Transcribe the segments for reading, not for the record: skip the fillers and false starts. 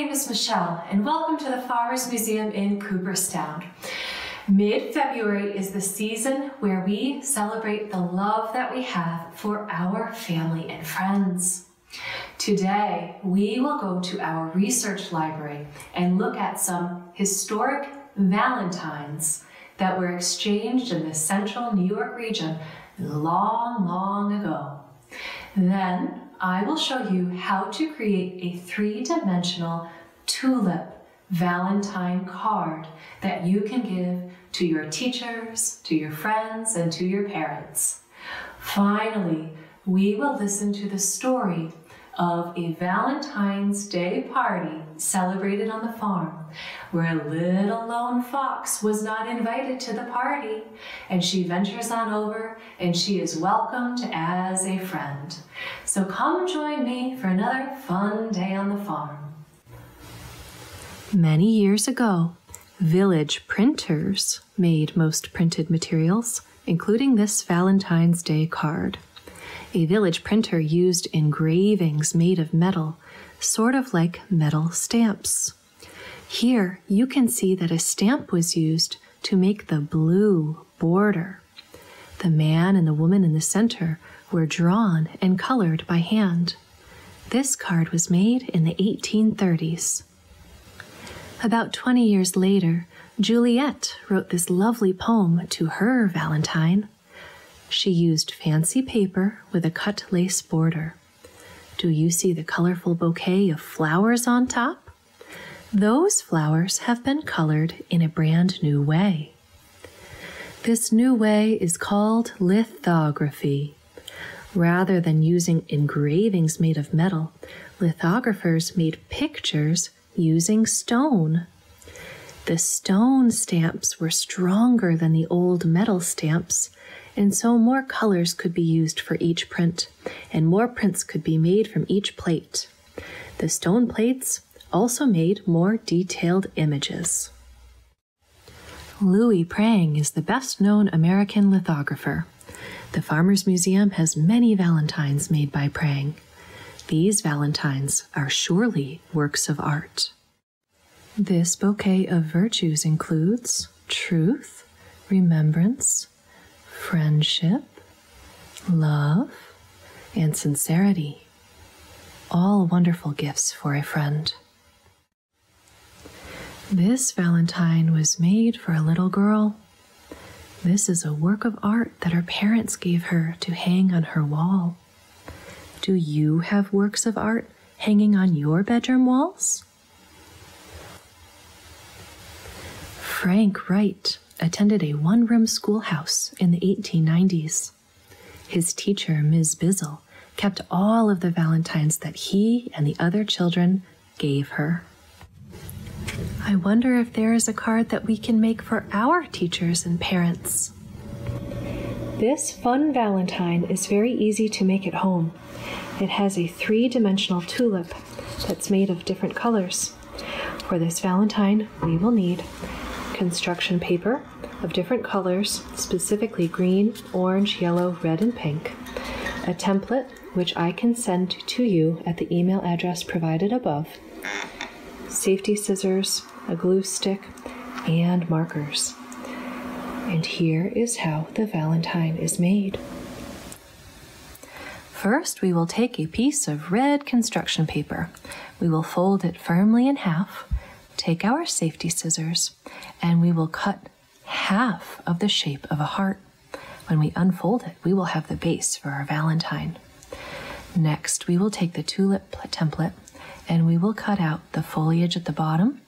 name is Michelle, and welcome to the Farmers Museum in Cooperstown. Mid-February is the season where we celebrate the love that we have for our family and friends. Today, we will go to our research library and look at some historic valentines that were exchanged in the central New York region long, long ago. Then, I will show you how to create a three-dimensional tulip Valentine card that you can give to your teachers, to your friends, and to your parents. Finally, we will listen to the story of a Valentine's Day party celebrated on the farm, where a little lone fox was not invited to the party, and she ventures on over and she is welcomed as a friend. So come join me for another fun day on the farm. Many years ago, village printers made most printed materials, including this Valentine's Day card. A village printer used engravings made of metal, sort of like metal stamps. Here you can see that a stamp was used to make the blue border. The man and the woman in the center were drawn and colored by hand. This card was made in the 1830s. About 20 years later, Juliet wrote this lovely poem to her Valentine. She used fancy paper with a cut lace border. Do you see the colorful bouquet of flowers on top? Those flowers have been colored in a brand new way. This new way is called lithography. Rather than using engravings made of metal, lithographers made pictures using stone. The stone stamps were stronger than the old metal stamps, and so more colors could be used for each print, and more prints could be made from each plate. The stone plates also made more detailed images. Louis Prang is the best-known American lithographer. The Farmers Museum has many valentines made by Prang. These valentines are surely works of art. This bouquet of virtues includes truth, remembrance, friendship, love, and sincerity. All wonderful gifts for a friend. This Valentine was made for a little girl. This is a work of art that her parents gave her to hang on her wall. Do you have works of art hanging on your bedroom walls? Frank Wright attended a one-room schoolhouse in the 1890s. His teacher, Ms. Bizzle, kept all of the valentines that he and the other children gave her. I wonder if there is a card that we can make for our teachers and parents. This fun Valentine is very easy to make at home. It has a three-dimensional tulip that's made of different colors. For this Valentine, we will need construction paper of different colors, specifically green, orange, yellow, red, and pink, a template which I can send to you at the email address provided above, safety scissors, a glue stick, and markers. And here is how the Valentine is made. First, we will take a piece of red construction paper. We will fold it firmly in half, take our safety scissors, and we will cut half of the shape of a heart. When we unfold it, we will have the base for our Valentine. Next, we will take the tulip template and we will cut out the foliage at the bottom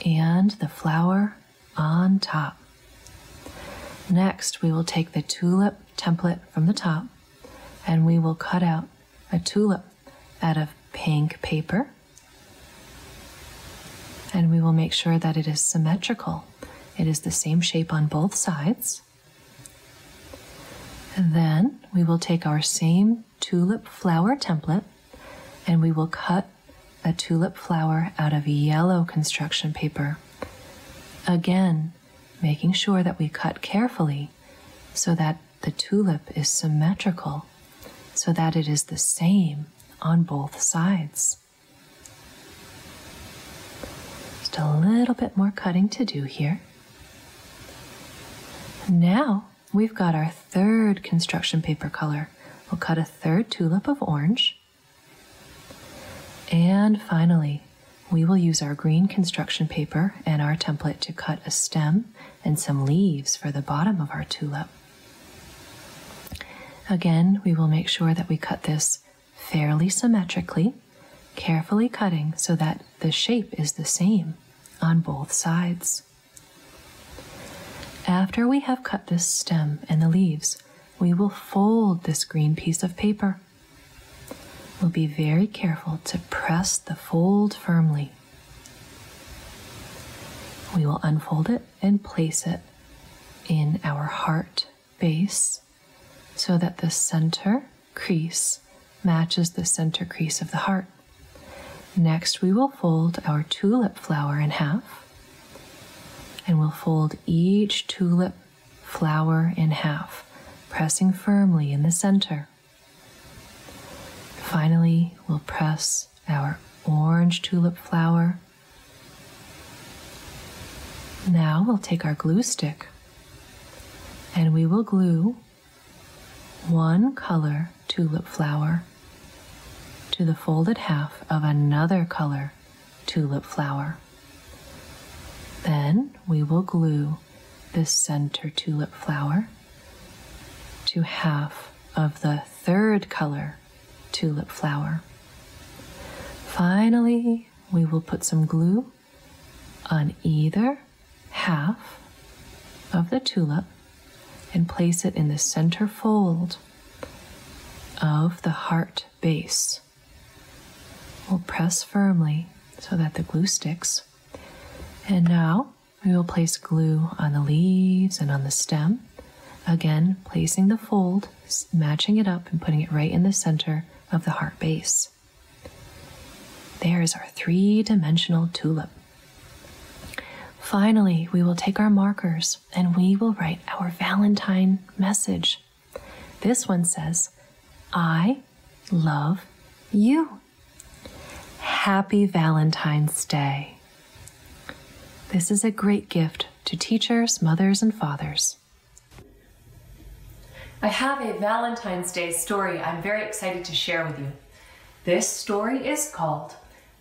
and the flower on top. Next, we will take the tulip template from the top and we will cut out a tulip out of pink paper. And we will make sure that it is symmetrical. It is the same shape on both sides. And then we will take our same tulip flower template and we will cut a tulip flower out of yellow construction paper. Again, making sure that we cut carefully so that the tulip is symmetrical, so that it is the same on both sides. Just a little bit more cutting to do here. Now we've got our third construction paper color. We'll cut a third tulip of orange. And finally, we will use our green construction paper and our template to cut a stem and some leaves for the bottom of our tulip. Again, we will make sure that we cut this fairly symmetrically, carefully cutting so that the shape is the same on both sides. After we have cut this stem and the leaves, we will fold this green piece of paper. We'll be very careful to press the fold firmly. We will unfold it and place it in our heart base so that the center crease matches the center crease of the heart. Next, we will fold our tulip flower in half, and we'll fold each tulip flower in half, pressing firmly in the center. Finally, we'll press our orange tulip flower. Now we'll take our glue stick and we will glue one color tulip flower to the folded half of another color tulip flower. Then we will glue the center tulip flower to half of the third color tulip flower. Finally, we will put some glue on either half of the tulip and place it in the center fold of the heart base. We'll press firmly so that the glue sticks. And now we will place glue on the leaves and on the stem. Again, placing the fold, matching it up and putting it right in the center of the heart base. There is our three-dimensional tulip. Finally, we will take our markers and we will write our Valentine message. This one says, I love you. Happy Valentine's Day. This is a great gift to teachers, mothers, and fathers. I have a Valentine's Day story I'm very excited to share with you. This story is called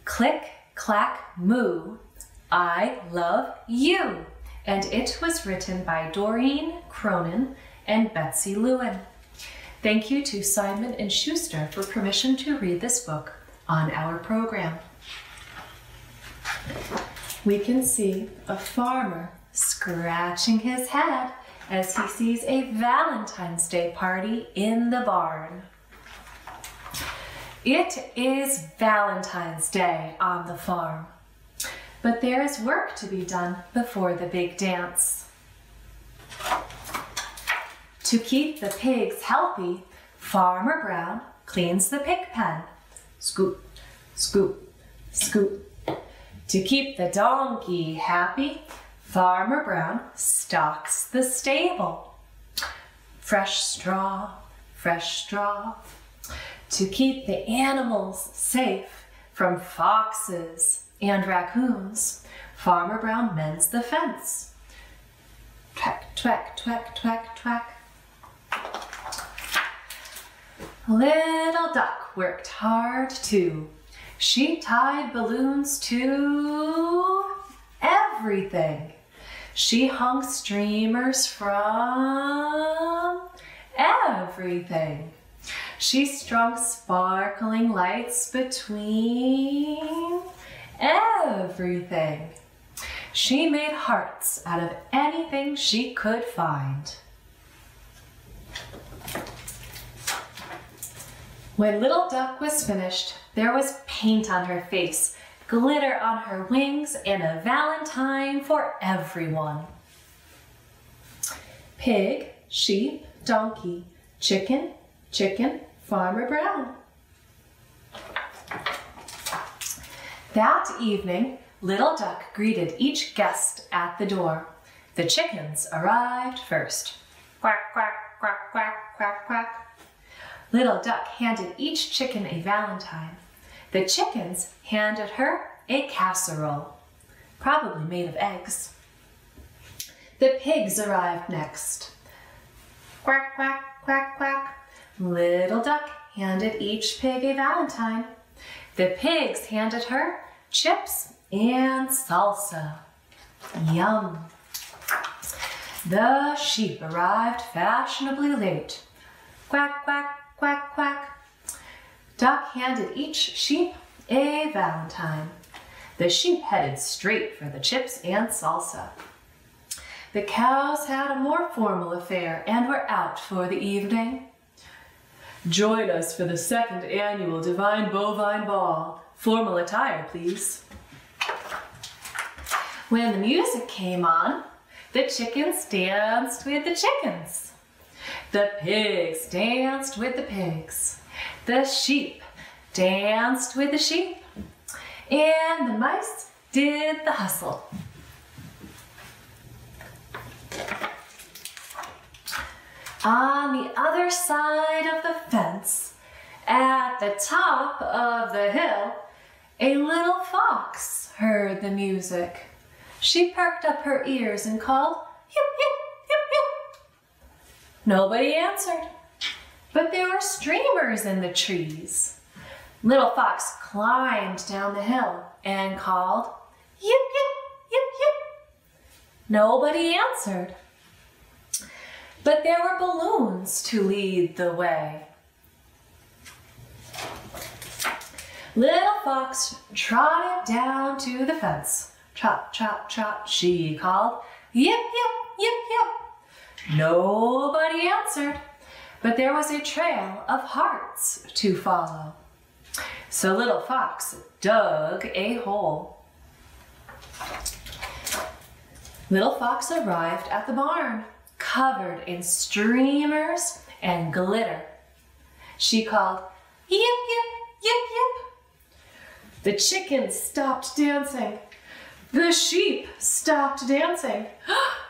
Click, Clack, Moo, I Love You, and it was written by Doreen Cronin and Betsy Lewin. Thank you to Simon & Schuster for permission to read this book on our program. We can see a farmer scratching his head as he sees a Valentine's Day party in the barn. It is Valentine's Day on the farm, but there is work to be done before the big dance. To keep the pigs healthy, Farmer Brown cleans the pig pen. Scoop, scoop, scoop. To keep the donkey happy, Farmer Brown stocks the stable. Fresh straw, fresh straw. To keep the animals safe from foxes and raccoons, Farmer Brown mends the fence. Twack, twack, twack, twack, twack. Little Duck worked hard too. She tied balloons to everything. She hung streamers from everything. She strung sparkling lights between everything. She made hearts out of anything she could find. When Little Duck was finished, there was paint on her face, glitter on her wings, and a valentine for everyone. Pig, sheep, donkey, chicken, chicken, Farmer Brown. That evening, Little Duck greeted each guest at the door. The chickens arrived first. Quack, quack, quack, quack, quack, quack. Little Duck handed each chicken a valentine. The chickens handed her a casserole. probably made of eggs. The pigs arrived next. Quack, quack, quack, quack. Little Duck handed each pig a valentine. The pigs handed her chips and salsa. Yum. The sheep arrived fashionably late. Quack, quack, quack, quack. Duck handed each sheep a valentine. The sheep headed straight for the chips and salsa. The cows had a more formal affair and were out for the evening. Join us for the second annual Divine Bovine Ball. Formal attire, please. When the music came on, the chickens danced with the chickens. The pigs danced with the pigs. The sheep danced with the sheep. And the mice did the hustle. On the other side of the fence, at the top of the hill, a little fox heard the music. She perked up her ears and called, "Yip, yip, yip, yip." Nobody answered, but there were streamers in the trees. Little Fox climbed down the hill and called, "Yip, yip, yip, yip." Nobody answered, but there were balloons to lead the way. Little Fox trotted down to the fence. Trot, trot, trot, she called, "Yip, yip, yip, yip." Nobody answered, but there was a trail of hearts to follow. So Little Fox dug a hole. Little Fox arrived at the barn, covered in streamers and glitter. She called, "Yip, yip, yip, yip." The chickens stopped dancing. The sheep stopped dancing.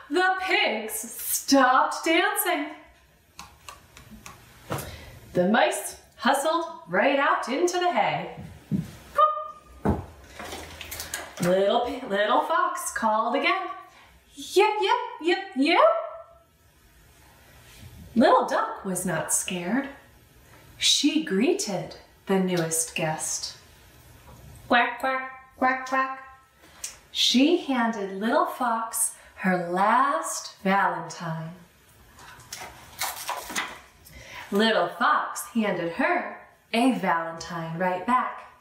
The pigs stopped dancing. The mice hustled right out into the hay. Little Fox called again. "Yip, yip, yip, yip." Little Duck was not scared. She greeted the newest guest. Quack, quack, quack, quack. She handed Little Fox her last valentine. Little Fox handed her a valentine right back.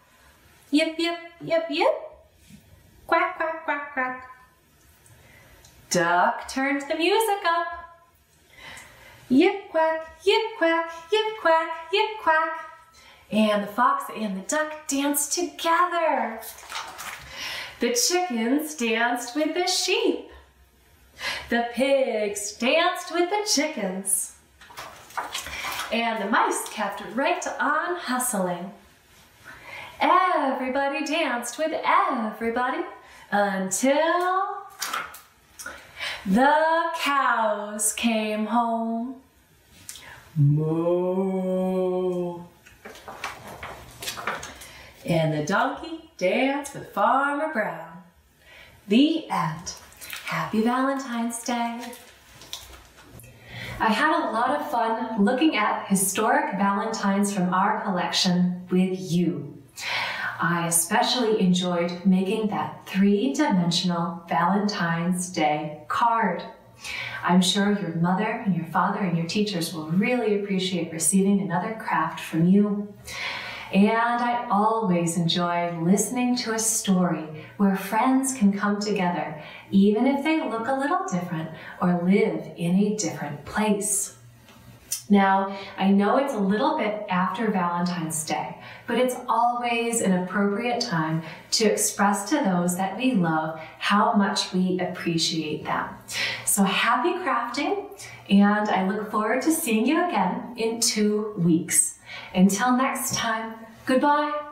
Yip, yip, yip, yip. Quack, quack, quack, quack. Duck turned the music up. Yip, quack, yip, quack, yip, quack, yip, quack. And the fox and the duck danced together. The chickens danced with the sheep. The pigs danced with the chickens. And the mice kept right on hustling. Everybody danced with everybody until the cows came home. Moo. And the donkey danced with Farmer Brown. The end. Happy Valentine's Day. I had a lot of fun looking at historic valentines from our collection with you. I especially enjoyed making that 3-dimensional Valentine's Day card. I'm sure your mother and your father and your teachers will really appreciate receiving another craft from you. And I always enjoy listening to a story where friends can come together, even if they look a little different or live in a different place. Now, I know it's a little bit after Valentine's Day, but it's always an appropriate time to express to those that we love how much we appreciate them. So happy crafting, and I look forward to seeing you again in 2 weeks. Until next time, goodbye.